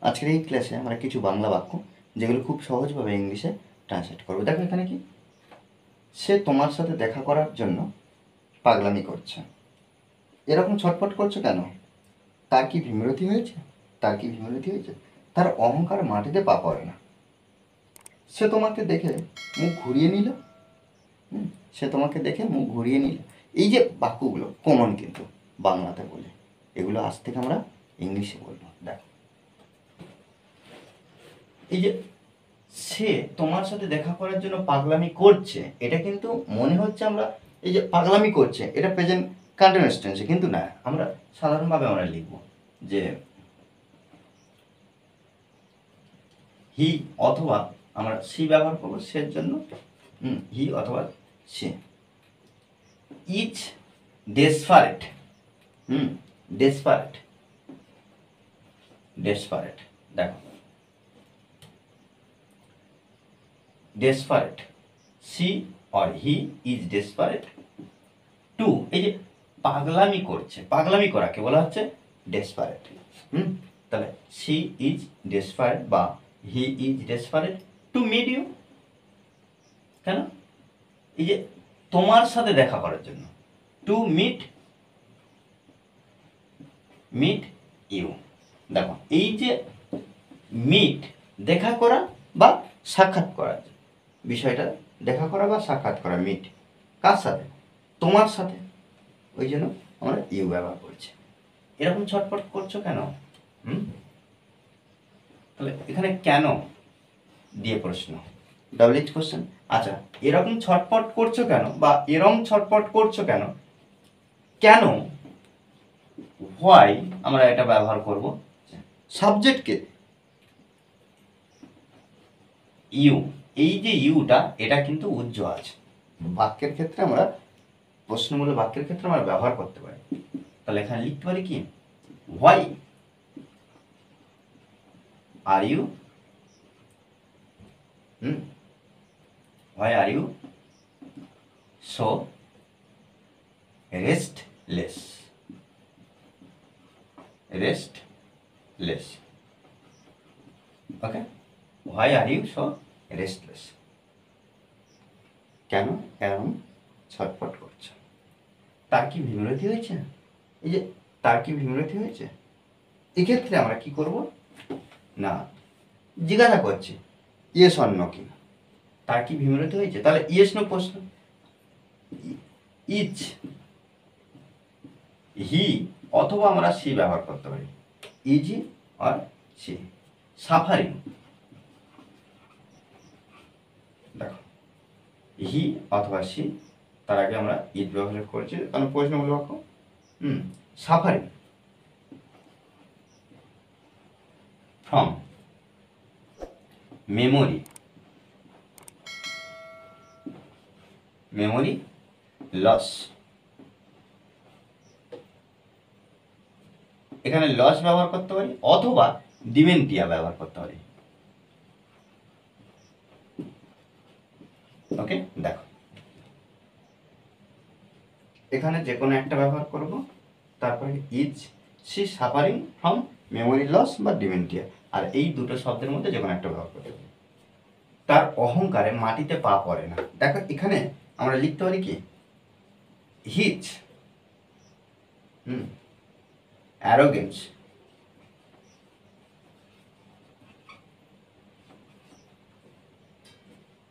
আজকের এই ক্লাসে আমরা কিছু বাংলা বাক্য যেগুলো খুব সহজভাবে ইংলিশে ট্রান্সলেট করবো। দেখো এখানে কি, সে তোমার সাথে দেখা করার জন্য পাগলামি করছে। এরকম ছটফট করছো কেন? তার কি বিমূর্তি হয়েছে? তার কি বিমূর্তি হয়েছে? তার অহংকার মাটিতে পা পড়ে না। সে তোমাকে দেখে মুখ ঘুরিয়ে নিল। সে তোমাকে দেখে মুখ ঘুরিয়ে নিল। এই যে বাক্যগুলো কমন কিন্তু বাংলাতে বলে, এগুলো আজ থেকে আমরা ইংলিশে বলবো। দেখো এই যে সে তোমার সাথে দেখা করার জন্য পাগলামি করছে, এটা কিন্তু মনে হচ্ছে আমরা এই যে পাগলামি করছে এটা প্রেজেন্ট কন্টিনিউয়াস টেন্সে, কিন্তু না, আমরা সাধারণভাবে আমরা লিখব যে হি অথবা আমরা সি ব্যবহার করবো সের জন্য, হি অথবা সে। Is desperate, desperate, desperate. দেখো desperate, she or he is desperate too, এই যে পাগলামি করছে, পাগলামি করাকে বলা হচ্ছে ডেসপারেট। তাহলে সি ইজ ডেসপারেট বা he is desperate to meet you. কেন? এই যে তোমার সাথে দেখা করার জন্য, টু মিট ইউ। দেখো এই যে মিট, দেখা করা বা সাক্ষাৎ করা, বিষয়টা দেখা করা বা সাক্ষাৎ করা, মিট কার সাথে? তোমার সাথে। ওই জন্য আমরা ইউ ব্যবহার করছি। এরকম ছটফট করছো কেন? তাহলে এখানে কেন দিয়ে প্রশ্ন, ডাবল এইচ কোশ্চেন। আচ্ছা, এরকম ছটফট করছো কেন বা এরকম ছটফট করছো কেন, কেন, হোয়াই আমরা এটা ব্যবহার করব সাবজেক্টকে ইউ। এই যে ইউটা, এটা কিন্তু উজ্জ্বল আছে বাক্যের ক্ষেত্রে, আমরা প্রশ্নমূলক বাক্যের ক্ষেত্রে আমরা ব্যবহার করতে পারি। তাহলে এখানে লিখতে পারি কি, why are you, why are you so restless, restless. Okay, why are you so restless. কেন এরকম ছটফট করছে? তার কি বিমূর্তি হয়েছে? এই যে তার কি বিমূর্তি হয়েছে, এক্ষেত্রে আমরা কি করব না, জিজ্ঞাসা করছি ইয়েস অর নো কি, তার কি বিমূর্তি হয়েছে, তাহলে ইয়েস নো প্রশ্ন। ইজ হি অথবা আমরা সি ব্যবহার করতে পারি, ইজ অর সি সাফারিং। দেখো হি অথবা সি, তার আগে আমরা ইজ ব্যবহার করছি কারণ প্রশ্নমূলক বাক্য। Suffering from memory loss. এখানে লস ব্যবহার করতে পারি অথবা ডিমেনটিয়া ব্যবহার করতে পারি। ওকে, দেখো এখানে যে কোনো একটা ব্যবহার করব, তারপরে is she suffering from memory loss বা ডিমেনটিয়া, আর এই দুটো শব্দের মধ্যে যে কোনো একটা ব্যবহার করতে পারি। তার অহংকারে মাটিতে পা পড়ে না। দেখো এখানে আমরা লিখতে পারি কি, his arrogance,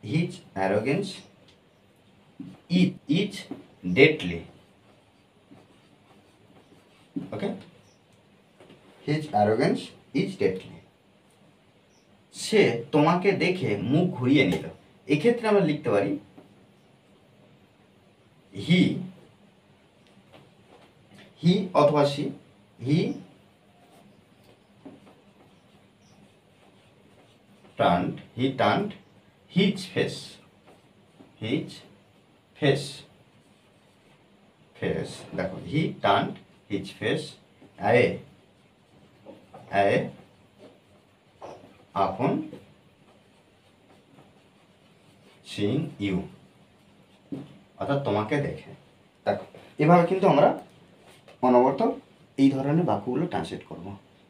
his arrogance is deadly. Okay, his arrogance is deadly. সে তোমাকে দেখে মুখ ঘুরিয়ে নিল। এক্ষেত্রে আমরা লিখতে পারি হি অথবা সি, হি টার্নড হিজ ফেস, দেখো হি টার্নড হিজ ফেস অ্যাওয়ে আপন সিইং ইউ, অর্থাৎ তোমাকে দেখে। দেখো এভাবে কিন্তু আমরা অনবরত এই ধরনের বাক্যগুলো ট্রান্সলেট করব।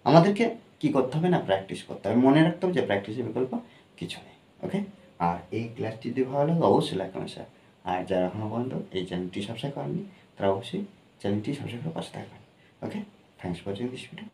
আমাদেরকে কী করতে হবে না, প্র্যাকটিস করতে হবে। মনে রাখতে হবে যে প্র্যাকটিসের বিকল্প কিছু নেই। ওকে, আর এই ক্লাসটি যদি ভালো লাগে অবশ্যই লাইক কমেন্ট শেয়ার। আর যারা এখনও পর্যন্ত এই চ্যানেলটি সাবস্ক্রাইব করেননি তারা অবশ্যই চ্যানেলটি সাবস্ক্রাইব করে পাশে থাকবেন। Okay, thanks for watching this video.